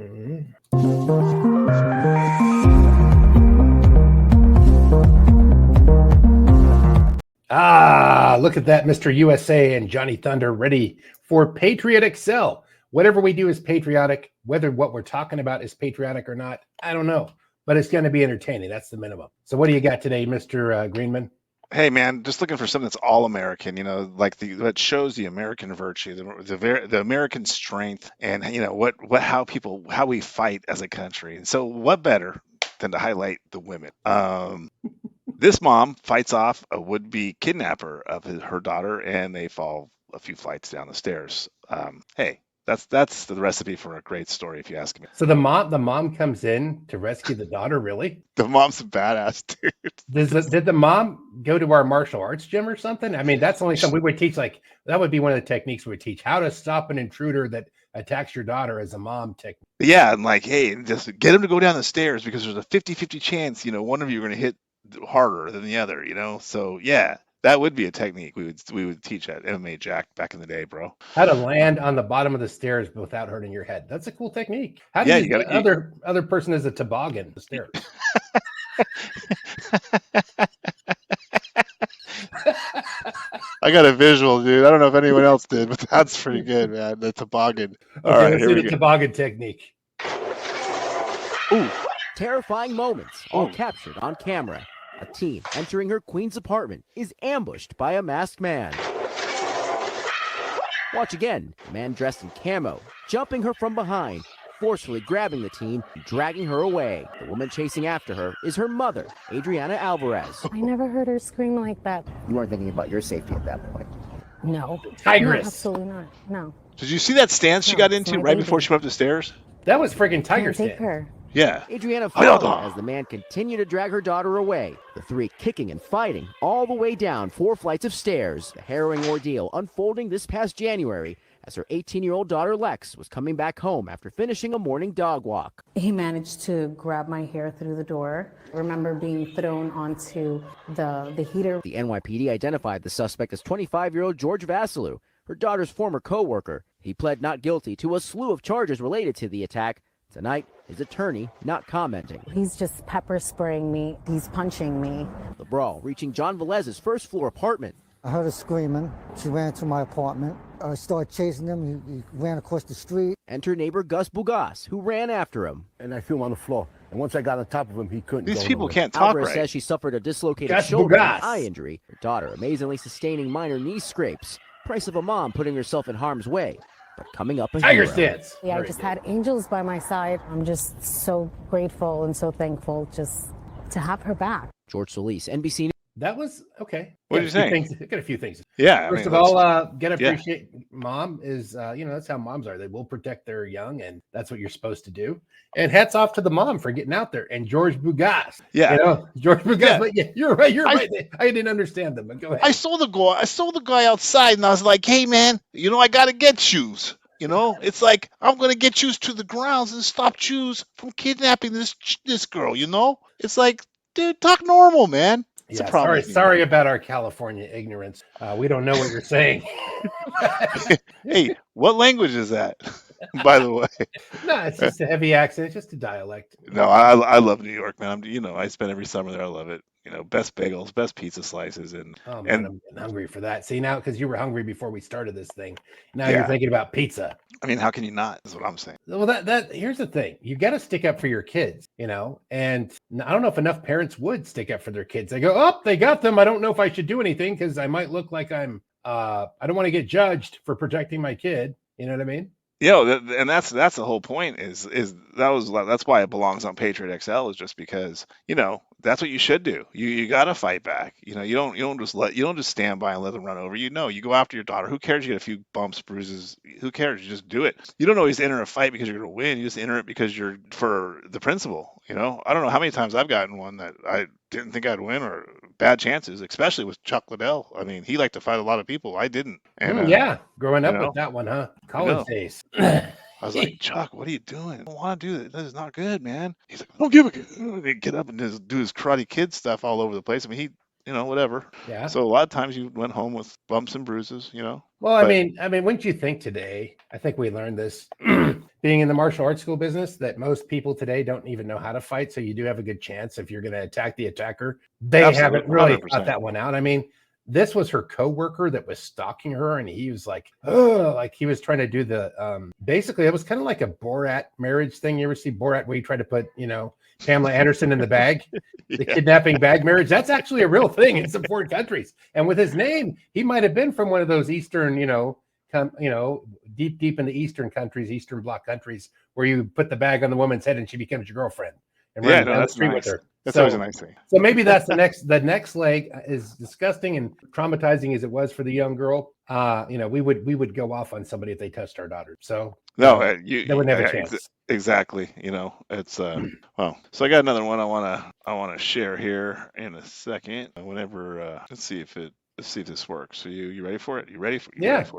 Mhm. Look at that, Mr. USA and Johnny Thunder ready for Patriot Excel. Whatever we do is patriotic. Whether what we're talking about is patriotic or not, I don't know. But it's going to be entertaining. That's the minimum. So what do you got today, Mr. Greenman? Hey man, just looking for something that's all American, like that shows the American virtue, the American strength, and how we fight as a country. And so, what better than to highlight the women? This mom fights off a would-be kidnapper of her daughter, and they fall a few flights down the stairs. Hey, that's the recipe for a great story, if you ask me. So the mom comes in to rescue the daughter, really? The mom's a badass, dude. Did the mom go to our martial arts gym or something? I mean, that's only something we would teach. Like that would be one of the techniques we would teach: how to stop an intruder that attacks your daughter as a mom technique. Yeah, and like, hey, just get him to go down the stairs because there's a 50-50 chance, one of you are going to hit harder than the other, So yeah, that would be a technique we would teach at MMA Jack back in the day, bro. How to land on the bottom of the stairs without hurting your head. That's a cool technique. How do Yeah, you the other person is a toboggan the stairs? I got a visual, dude. I don't know if anyone else did, but that's pretty good, man. The toboggan. All right, let's do the toboggan technique. Ooh, terrifying moments, all captured on camera. A teen entering her queen's apartment is ambushed by a masked man. Watch again, the man dressed in camo, jumping her from behind, forcefully grabbing the teen, dragging her away. The woman chasing after her is her mother, Adriana Alvarez. I never heard her scream like that. You weren't thinking about your safety at that point. No. Tigress. No, absolutely not. No. Did you see that stance she got into right before she went up the stairs? That was friggin' tiger Take her. Yeah. Adriana followed as the man continued to drag her daughter away. The three kicking and fighting all the way down 4 flights of stairs. The harrowing ordeal unfolding this past January as her 18-year-old daughter Lex was coming back home after finishing a morning dog walk. He managed to grab my hair through the door. I remember being thrown onto the heater. The NYPD identified the suspect as 25-year-old George Vasilou, her daughter's former coworker. He pled not guilty to a slew of charges related to the attack. Tonight, his attorney not commenting. He's just pepper spraying me. He's punching me. The brawl reaching John Velez's first-floor apartment. I heard her screaming. She ran to my apartment. I started chasing him. He ran across the street. Enter neighbor Gus Bugas, who ran after him. And I threw him on the floor. And once I got on top of him, he couldn't. These people can't talk Alvarez right. says she suffered a dislocated Gus shoulder Bugas. and eye injury. Her daughter amazingly sustaining minor knee scrapes. Price of a mom putting herself in harm's way. But coming up a tiger hero. stance. Yeah, I just had angels by my side. I'm just so grateful and so thankful just to have her back. George Solis, NBC News. That was okay. What do you think? Got a few things. Yeah. First of all, get appreciate. Mom is, that's how moms are. They will protect their young, and that's what you're supposed to do. And hats off to the mom for getting out there. And George Bugas. Yeah. George Bugas. Yeah. But yeah, you're right. I didn't understand them. But go ahead. I saw the guy outside, and I was like, "Hey, man, I got to get shoes." It's like I'm gonna get shoes to the grounds and stop shoes from kidnapping this girl. It's like, dude, talk normal, man. It's a problem. Sorry about our California ignorance. We don't know what you're saying. Hey, what language is that? By the way. No, it's just a heavy accent. It's just a dialect. No, I love New York, man. I spend every summer there. I love it. Best bagels, best pizza slices, and I'm getting hungry for that. See, now because you were hungry before we started this thing, now you're thinking about pizza. I mean, how can you not? Is what I'm saying. Well, that here's the thing: you got to stick up for your kids, and I don't know if enough parents would stick up for their kids. They go, "Oh, they got them. I don't know if I should do anything because I might look like I'm. I don't want to get judged for protecting my kid." You know what I mean? And that's the whole point. That's why it belongs on Patriot XL, is just because that's what you should do. You got to fight back. You don't just stand by and let them run over you. No, you go after your daughter. Who cares? You get a few bumps, bruises. Who cares? You just do it. You don't always enter a fight because you're going to win. You just enter it because you're for the principle. I don't know how many times I've gotten one that I didn't think I'd win, or bad chances, especially with Chuck Liddell. I mean, he liked to fight a lot of people. I didn't. And growing up with that one, huh? College days. I was like, Chuck, what are you doing? I don't want to do this. This is not good, man. He's like, I don't give a good. They get up and just do his Karate Kid stuff all over the place. I mean, he, whatever. Yeah. So a lot of times you went home with bumps and bruises, Well, I mean, wouldn't you think today? I think we learned this being in the martial arts school business that most people today don't even know how to fight. So you do have a good chance if you're going to attack the attacker. They Absolutely, haven't really 100%. thought that one out. I mean, this was her coworker that was stalking her, and he was like, oh, like he was trying to do the basically it was kind of like a Borat marriage thing. You ever see Borat where you try to put, Pamela Anderson in the bag, the kidnapping bag marriage? That's actually a real thing in some foreign countries. And with his name, he might have been from one of those Eastern, deep in the Eastern countries, Eastern Bloc countries, where you put the bag on the woman's head and she becomes your girlfriend and run down the street with her. That's always a nice thing. So maybe that's the next leg. Is disgusting and traumatizing as it was for the young girl. We would go off on somebody if they touched our daughter. So no, they wouldn't have a chance. Exactly. It's well. So I got another one I wanna share here in a second. Whenever let's see if this works. So you ready for it? You ready for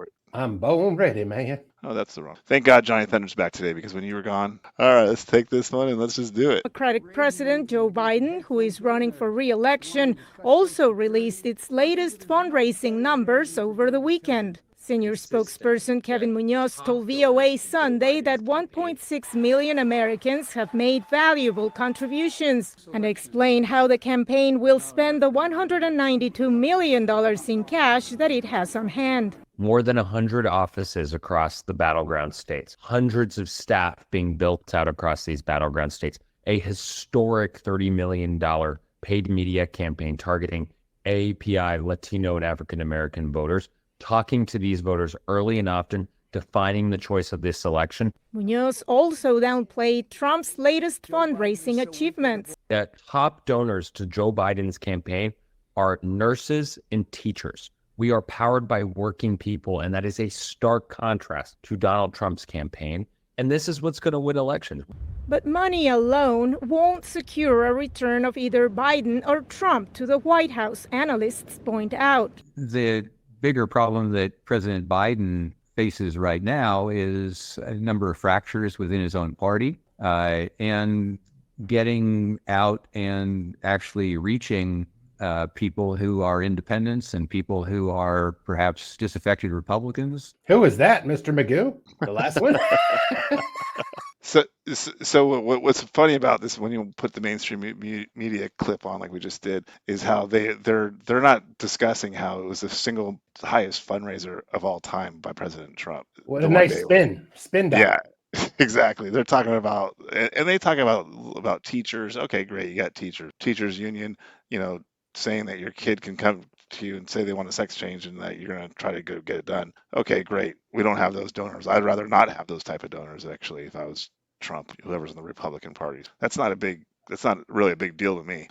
it? I'm bone ready, man. Oh, that's the wrong. Thank God Johnny Thunder's back today, because when you were gone. All right, let's take this one and let's just do it. Democratic President Joe Biden, who is running for re-election, also released its latest fundraising numbers over the weekend. Senior spokesperson Kevin Munoz told VOA Sunday that 1.6 million Americans have made valuable contributions and explained how the campaign will spend the $192 million in cash that it has on hand. More than 100 offices across the battleground states, hundreds of staff being built out across these battleground states, a historic $30 million paid media campaign targeting API, Latino and African American voters, talking to these voters early and often, defining the choice of this election. Munoz also downplayed Trump's latest fundraising achievements. The top donors to Joe Biden's campaign are nurses and teachers. We are powered by working people, and that is a stark contrast to Donald Trump's campaign. And this is what's going to win elections. But money alone won't secure a return of either Biden or Trump to the White House, analysts point out. The bigger problem that President Biden faces right now is a number of fractures within his own party, and getting out and actually reaching people who are independents and people who are perhaps disaffected Republicans. Who is that, Mr. Magoo? The last one? So what's funny about this, when you put the mainstream media clip on like we just did, is how they're not discussing how it was the single highest fundraiser of all time by President Trump. What a nice spin down. Yeah, exactly. They're talking about, and they talk about teachers. Okay, great, you got teachers union, saying that your kid can come to you and say they want a sex change and that you're going to try to go get it done. Okay, great. We don't have those donors. I'd rather not have those type of donors, actually, if I was Trump, whoever's in the Republican party. That's not really a big deal to me.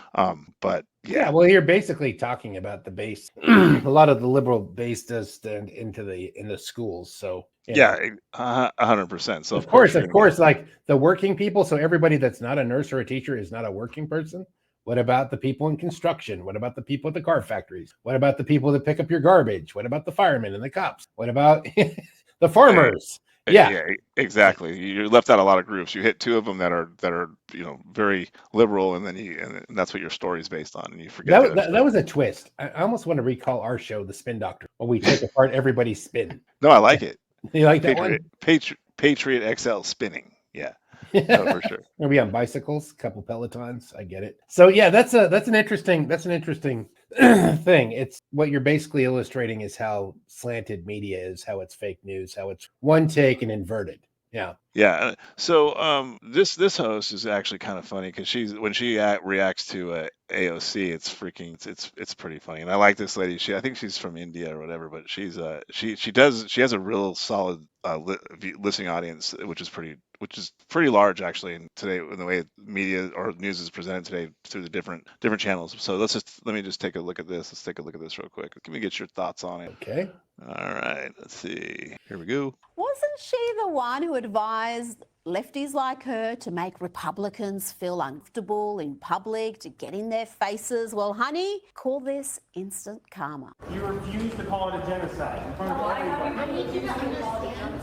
But yeah. Well, you're basically talking about the base. A lot of the liberal base does stand in the schools. So yeah, 100%. So of course, like the working people. So everybody that's not a nurse or a teacher is not a working person. What about the people in construction? What about the people at the car factories? What about the people that pick up your garbage? What about the firemen and the cops? What about the farmers? Yeah, exactly. You're left out a lot of groups. You hit two of them that are very liberal, and then and that's what your story is based on, and you forget that was a twist. I almost want to recall our show, The Spin Doctor, where we take apart everybody's spin. No, I like it. You like that one? Patriot XL spinning. Yeah. No, for sure. We'll be on bicycles, a couple Pelotons. I get it. So yeah, that's an interesting thing. It's what you're basically illustrating is how slanted media is, how it's fake news, how it's one take and inverted. Yeah. Yeah. So this host is actually kind of funny because when she reacts to AOC, it's pretty funny, and I like this lady. I think she's from India or whatever, but she has a real solid listening audience, which is pretty large actually. And today, in the way media or news is presented today through the different channels. So let me just take a look at this. Let's take a look at this real quick. Let me get your thoughts on it. Okay. All right. Let's see. Here we go. Wasn't she the one who advised lefties like her to make Republicans feel uncomfortable in public, to get in their faces? Well, honey, call this instant karma. You refuse to call it a genocide in front of everybody. I need you to understand.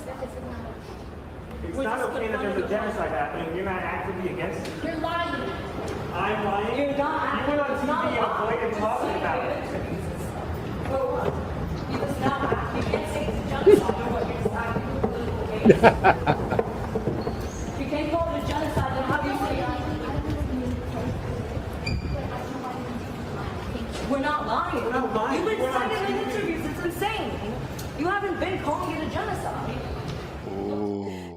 It's not okay that there's a genocide happening. You're not actively against it. You're lying. I'm lying? You're not. You went on TV and avoided talking about it. You was not. You can't say it's a genocide. You're just talking political games. to genocide, then obviously we're not lying. We're not lying. You've been saying it in interviews. It's insane. You haven't been calling it a genocide.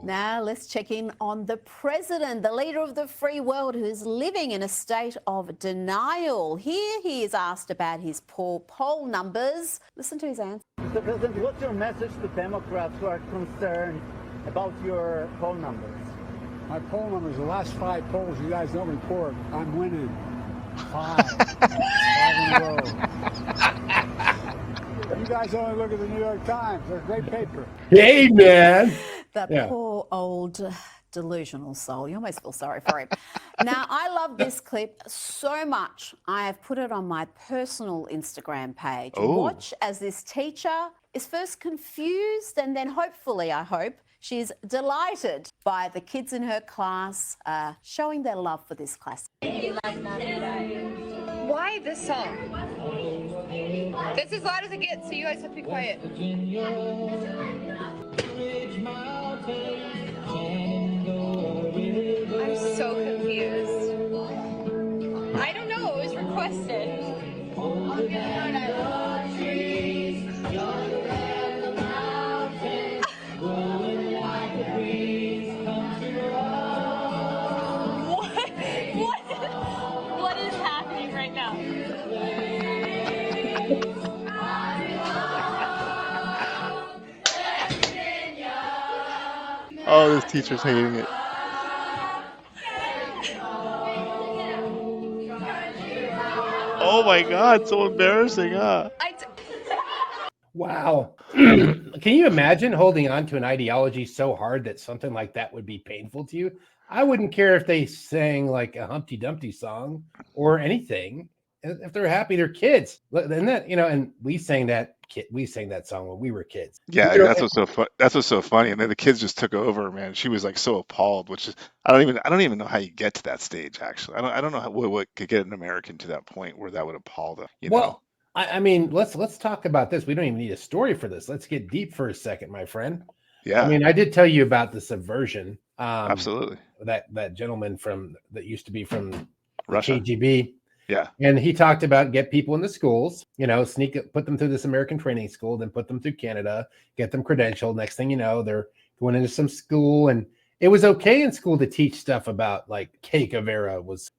Now let's check in on the president, the leader of the free world, who is living in a state of denial. Here he is asked about his poor poll numbers. Listen to his answer. Mr. President, what's your message to Democrats who are concerned about your poll numbers? My poll numbers, the last 5 polls you guys don't report, I'm winning. 5 in a row. You guys only look at the New York Times. They're a great paper. Hey, man. That poor old delusional soul. You almost feel sorry for him. Now, I love this clip so much. I have put it on my personal Instagram page. Watch as this teacher is first confused and then hopefully, I hope, she's delighted by the kids in her class showing their love for this class. Why this song? That's as loud as it gets, so you guys have to be quiet. I'm so confused. I don't know, it was requested. What is happening right now? Oh, this teacher's hating it. Oh my God, so embarrassing, huh? Wow. Can you imagine holding on to an ideology so hard that something like that would be painful to you? I wouldn't care if they sang like a Humpty Dumpty song or anything. If they're happy, they're kids. And that, and we sang that song when we were kids. Yeah, that's what's so funny. And then the kids just took over, man. She was like so appalled, which is I don't even know how you get to that stage. Actually, I don't know what could get an American to that point where that would appall them. Well, I mean, let's talk about this. We don't even need a story for this. Let's get deep for a second, my friend. Yeah. I mean, I did tell you about the subversion. Absolutely. That gentleman that used to be from Russia. KGB. Yeah. And he talked about get people in the schools, put them through this American training school, then put them through Canada, get them credentialed. Next thing you know, they're going into some school. And it was okay in school to teach stuff about like Che Guevara was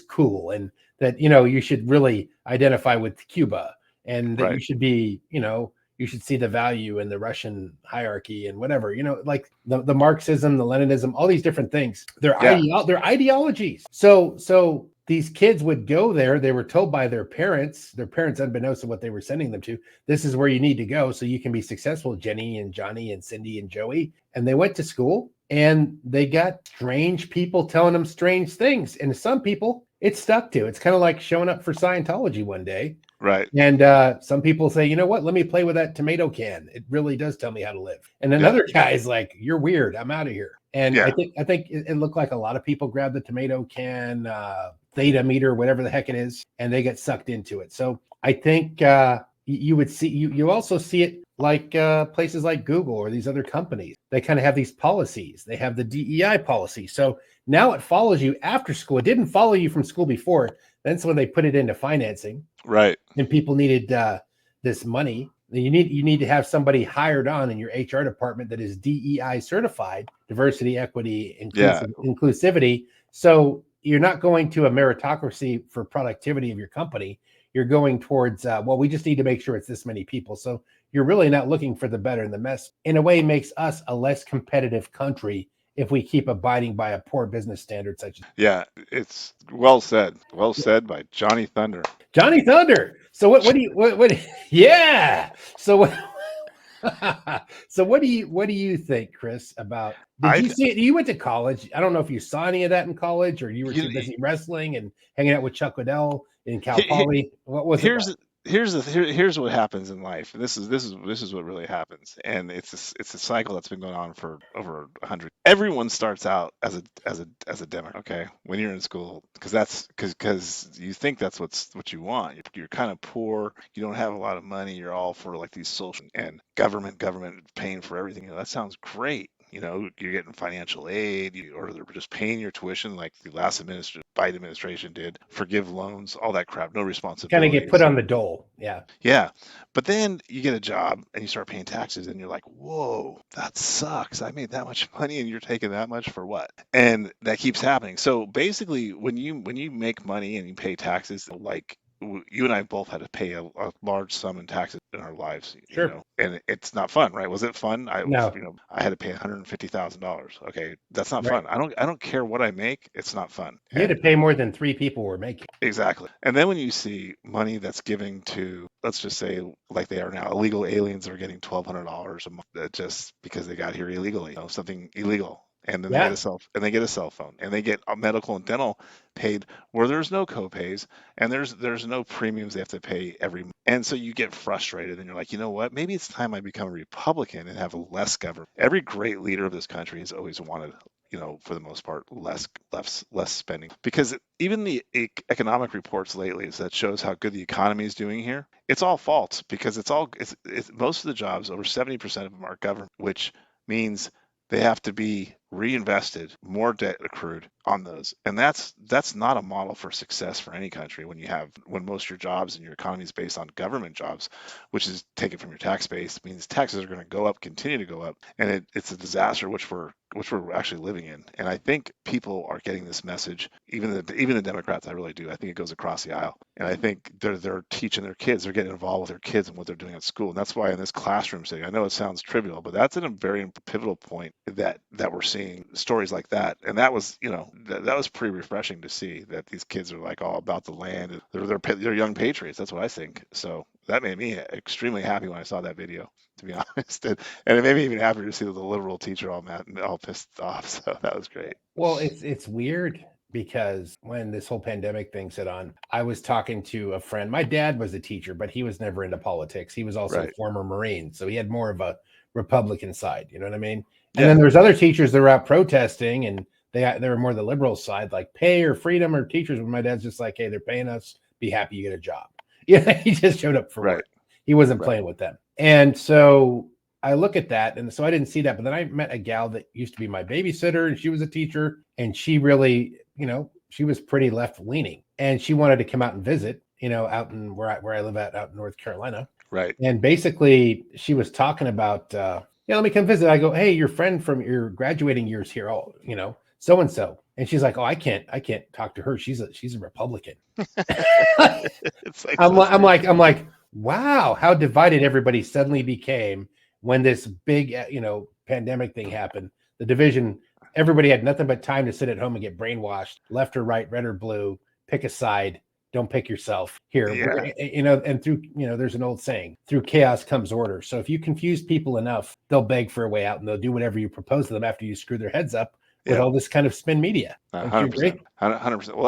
cool. And that, you should really identify with Cuba and that you should be, you should see the value in the Russian hierarchy and whatever, like the Marxism, the Leninism, all these different things. They're ideologies. So these kids would go there. They were told by their parents, unbeknownst to what they were sending them to, this is where you need to go so you can be successful, Jenny and Johnny and Cindy and Joey. And they went to school and they got strange people telling them strange things. And some people it stuck to. It's kind of like showing up for Scientology one day. Right. And some people say, you know what, let me play with that tomato can. It really does tell me how to live. And another guy's like, you're weird. I'm out of here. And I think it looked like a lot of people grab the tomato can, theta meter, whatever the heck it is, and they get sucked into it. So I think you would see, you also see it like places like Google or these other companies. They kind of have these policies. They have the DEI policy. So now it follows you after school. It didn't follow you from school before. That's when they put it into financing. Right. And people needed this money. You need to have somebody hired on in your HR department that is DEI certified, diversity, equity, inclusivity. So you're not going to a meritocracy for productivity of your company. You're going towards, we just need to make sure it's this many people. So you're really not looking for the better, and the mess in a way makes us a less competitive country if we keep abiding by a poor business standard such as. Yeah, it's well said by Johnny Thunder. Johnny Thunder. So what do you yeah. So what do you think, Chris, about you went to college? I don't know if you saw any of that in college or you were too busy wrestling and hanging out with Chuck Liddell in Cal Poly. What was it? Here's what happens in life. This is what really happens, and it's a cycle that's been going on for over 100. Everyone starts out as a Democrat, okay, when you're in school, because you think that's what you want. You're kind of poor, you don't have a lot of money, you're all for like these social and government paying for everything. That sounds great. you're getting financial aid, or they're just paying your tuition like the last Biden administration did, forgive loans, all that crap, no Kind of responsibilities. get put on the dole. Yeah. Yeah. But then you get a job and you start paying taxes and you're like, whoa, that sucks. I made that much money and you're taking that much for what? And that keeps happening. So basically when you make money and you pay taxes, like you and I both had to pay a large sum in taxes in our lives, Sure. and it's not fun, right? Was it fun? No. I had to pay $150,000. Okay, that's not Right. fun. I don't care what I make. It's not fun. You had to pay more than 3 people were making. Exactly. And then when you see money that's giving to, let's just say, like they are now, illegal aliens are getting $1,200 a month just because they got here illegally, something illegal. And then they get a cell phone, and they get medical and dental paid where there's no copays and there's no premiums they have to pay every month. And so you get frustrated and you're like, you know what? Maybe it's time I become a Republican and have less government. Every great leader of this country has always wanted, for the most part, less spending, because even the economic reports lately that shows how good the economy is doing here, it's all false, because it's most of the jobs, over 70% of them, are government, which means they have to be reinvested, more debt accrued on those. And that's not a model for success for any country when most of your jobs and your economy is based on government jobs, which is taken from your tax base, means taxes are going to go up, continue to go up, and it's a disaster which we're actually living in. And I think people are getting this message, even the Democrats. I really do. I think it goes across the aisle, and I think they're teaching their kids, they're getting involved with their kids and what they're doing at school. And that's why in this classroom setting, I know it sounds trivial, but that's a very pivotal point that we're seeing stories like that. And that was that was pretty refreshing to see, that these kids are like all about the land. They're young patriots. That's what I think. So that made me extremely happy when I saw that video, to be honest. And it made me even happier to see the liberal teacher all mad and all pissed off. So that was great. Well, it's weird, because when this whole pandemic thing set on, I was talking to a friend. My dad was a teacher, but he was never into politics. He was also a former Marine, so he had more of a Republican side. You know what I mean? And then there's other teachers that were out protesting, and they were more the liberal side, like pay or freedom or teachers. When my dad's just like, hey, they're paying us, be happy you get a job. Yeah, he just showed up for work. He wasn't playing with them. And so I look at that, and so I didn't see that. But then I met a gal that used to be my babysitter, and she was a teacher, and she really, she was pretty left leaning, and she wanted to come out and visit, out in where I live out in North Carolina. Right. And basically she was talking about, let me come visit. I go, hey, your friend from your graduating years here, so-and-so. And she's like, oh, I can't talk to her. She's a Republican. I'm like, wow, how divided everybody suddenly became when this big, pandemic thing happened. The division, everybody had nothing but time to sit at home and get brainwashed, left or right, red or blue, pick a side. Don't pick yourself here. And through, there's an old saying, through chaos comes order. So if you confuse people enough, they'll beg for a way out, and they'll do whatever you propose to them after you screw their heads up with all this kind of spin media. 100%. 100%. Well,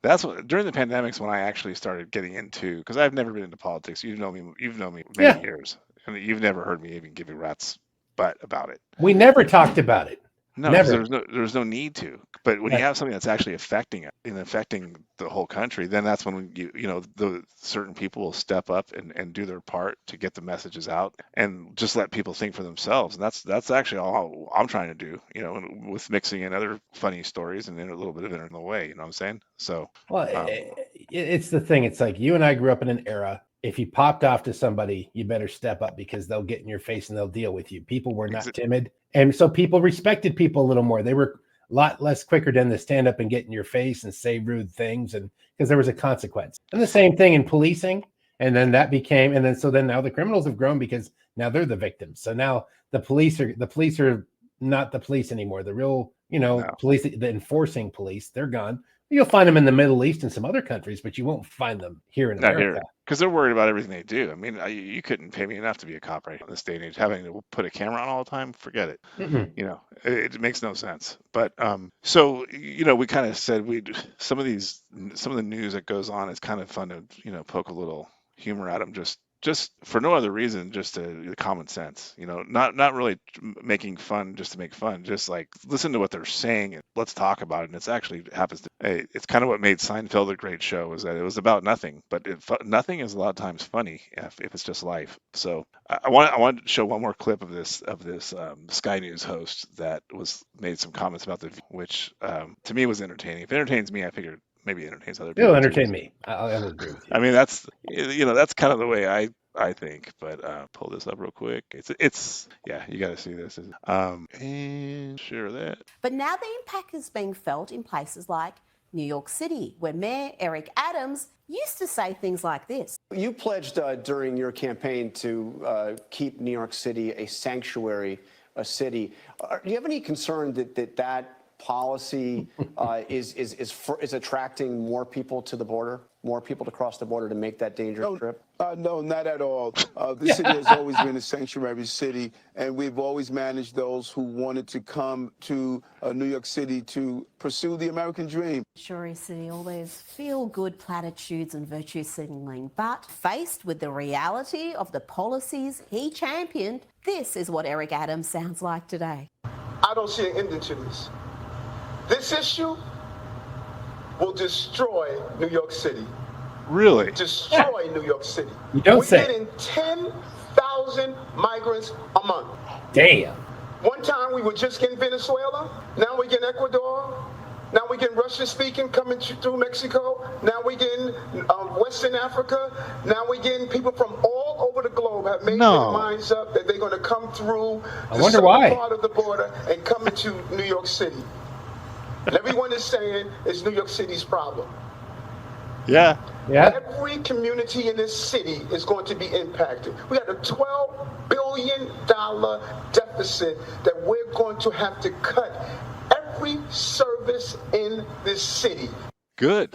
that's what during the pandemics when I actually started getting into, because I've never been into politics. You've known me many years, and you've never heard me even give a rat's butt about it. We never talked about it. No, there's no need to. But when you have something that's actually affecting the whole country, then that's when the certain people will step up and do their part to get the messages out and just let people think for themselves. And that's actually all I'm trying to do, with mixing in other funny stories and then a little bit of it in the way. You know what I'm saying? So it's the thing. It's like you and I grew up in an era. If you popped off to somebody, you better step up, because they'll get in your face and they'll deal with you. People were not timid. And so people respected people a little more. They were a lot less quicker to stand up and get in your face and say rude things, and because there was a consequence. And the same thing in policing. And then that became, and then now the criminals have grown because now they're the victims. So now the police are not the police anymore. The real, police, the enforcing police, they're gone. You'll find them in the Middle East and some other countries, but you won't find them here in America. Because they're worried about everything they do. I mean, you couldn't pay me enough to be a cop right in this day and age. Having to put a camera on all the time, forget it. Mm-hmm. It makes no sense. But so we kind of said some of the news that goes on is kind of fun to poke a little humor at them, just just for no other reason, just common sense, not really making fun just to make fun, just like listen to what they're saying and let's talk about it. And it's actually happens to, it's kind of what made Seinfeld a great show, is that it was about nothing, but nothing is a lot of times funny if it's just life. So I want to show one more clip of this Sky News host that made some comments about which to me was entertaining. If it entertains me, I figured maybe it entertains other people. It'll entertain me. I will agree with you. I mean, that's kind of the way I think. But pull this up real quick. It's yeah, you got to see this. And share that. But now the impact is being felt in places like New York City, where Mayor Eric Adams used to say things like this. You pledged during your campaign to keep New York City a sanctuary, a city. Do you have any concern that policy is attracting more people to the border, more people to cross the border to make that dangerous trip? No, not at all. The city has always been a sanctuary city, and we've always managed those who wanted to come to New York City to pursue the American dream. Sure, City, all those feel-good platitudes and virtue signaling, but faced with the reality of the policies he championed, this is what Eric Adams sounds like today. I don't see an ending to this. This issue will destroy New York City. Really? Destroy New York City. You don't We're say. getting 10,000 migrants a month. Damn. One time we were just getting Venezuela. Now we're getting Ecuador. Now we're getting Russian-speaking coming through Mexico. Now we're getting Western Africa. Now we're getting people from all over the globe have made their minds up that they're going to come through the southern part of the border and come into New York City. And everyone is saying it's New York City's problem. Yeah. Every community in this city is going to be impacted. We got a $12 billion deficit that we're going to have to cut every service in this city. Good.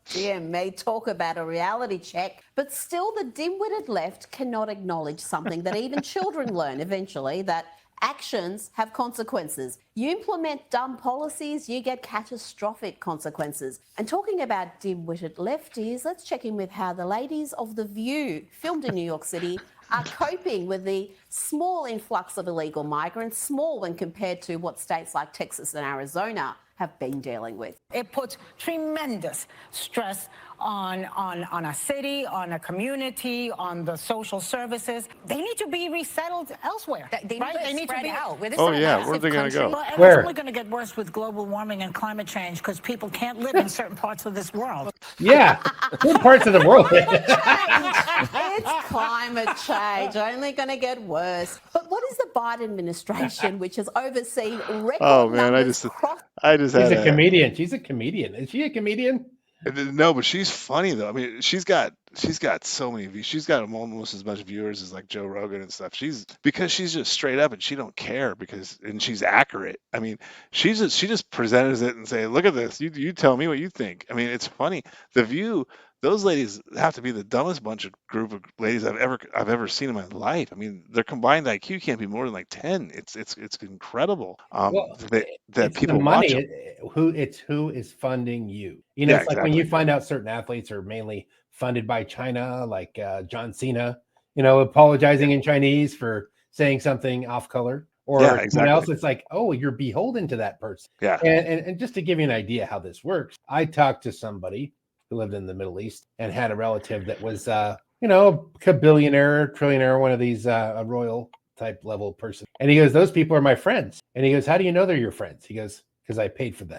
Dear me, talk about a reality check. But still, the dim-witted left cannot acknowledge something that even children learn eventually, that actions have consequences. You implement dumb policies, you get catastrophic consequences. And talking about dim-witted lefties, let's check in with how the ladies of The View, filmed in New York City, are coping with the small influx of illegal migrants, small when compared to what states like Texas and Arizona have been dealing with. It puts tremendous stress on a city, on a community, on the social services. They need to be resettled elsewhere. They need to be out. Where are they going to go? Well, Where? it's only going to get worse with global warming and climate change because people can't live in certain parts of this world. Yeah. What parts of the world? It's climate change, only going to get worse. But what is the Biden administration, which has overseen record numbers She's a comedian. She's a comedian. Is she a comedian? No, but she's funny though. I mean, she's got so many views. She's got almost as much viewers as like Joe Rogan and stuff. Because she's just straight up and she don't care and she's accurate. I mean, she just presents it and say, look at this. You tell me what you think. I mean, it's funny. The View, those ladies have to be the dumbest group of ladies I've ever seen in my life. I mean, their combined IQ can't be more than like 10. It's incredible. That it's people the money. watch them. Who is funding you? You know, Yeah, it's like when exactly. you find out certain athletes are mainly funded by China, like John Cena, you know, apologizing in Chinese for saying something off color, or Yeah, someone exactly. else. It's like, oh, you're beholden to that person. Yeah. And just to give you an idea how this works, I talked to somebody who lived in the Middle East and had a relative that was, a billionaire, trillionaire, one of these a royal type level person. And he goes, those people are my friends. And he goes, how do you know they're your friends? He goes, because I paid for them.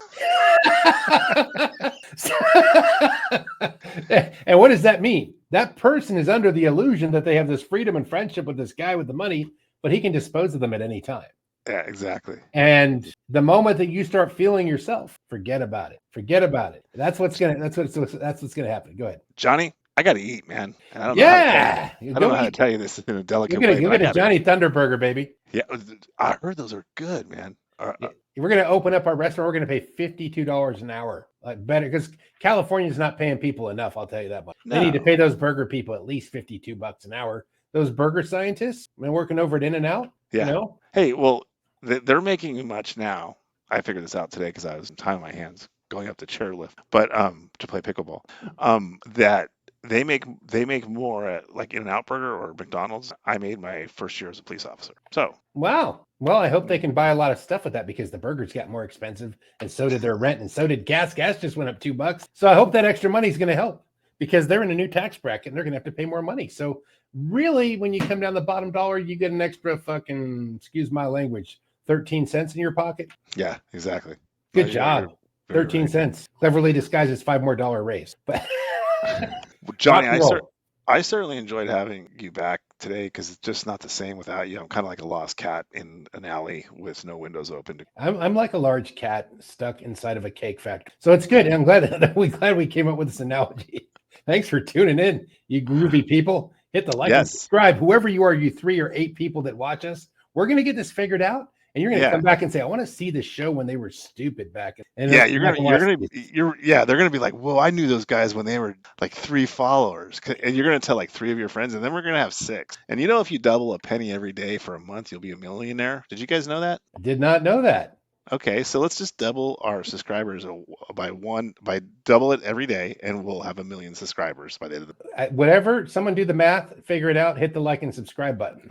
And what does that mean? That person is under the illusion that they have this freedom and friendship with this guy with the money, but he can dispose of them at any time. Yeah, exactly. And the moment that you start feeling yourself, forget about it. Forget about it. That's what's gonna happen. Go ahead, Johnny. I got to eat, man. And I don't know how to tell you this in a delicate way. You're gonna Johnny Thunderburger, baby. Yeah, I heard those are good, man. We're gonna open up our restaurant. We're gonna pay $52 an hour, like better, because California's not paying people enough. I'll tell you that much. No. They need to pay those burger people at least $52 an hour. Those burger scientists, been working over at In-N-Out. Yeah. You know? Hey, well, they're making much now. I figured this out today because I was in time on my hands going up the chairlift, but to play pickleball. That they make more at like In-N-Out Burger or McDonald's. I made my first year as a police officer. So wow. Well, I hope they can buy a lot of stuff with that because the burgers got more expensive and so did their rent and so did gas. Gas just went up $2. So I hope that extra money is going to help because they're in a new tax bracket and they're going to have to pay more money. So really, when you come down the bottom dollar, you get an extra fucking, excuse my language, 13 cents in your pocket. yeah, exactly. Good No, job. you're very 13 right. cents. Cleverly disguised as $5 more raise. But Johnny, rock and roll. I certainly enjoyed having you back today because it's just not the same without you. I'm kind of like a lost cat in an alley with no windows open. I'm like a large cat stuck inside of a cake factory. So it's good. I'm glad we came up with this analogy. Thanks for tuning in, you groovy people. Hit the like and subscribe. Whoever you are, you 3 or 8 people that watch us, we're going to get this figured out. And you're going to come back and say, I want to see the show when they were stupid back. And yeah, they're going to be like, well, I knew those guys when they were like 3 followers. And you're going to tell like 3 of your friends, and then we're going to have 6. And you know, if you double a penny every day for a month, you'll be a millionaire. Did you guys know that? I did not know that. Okay, so let's just double our subscribers by double it every day, and we'll have 1 million subscribers by the end of the. Whatever, someone do the math, figure it out, hit the like and subscribe button.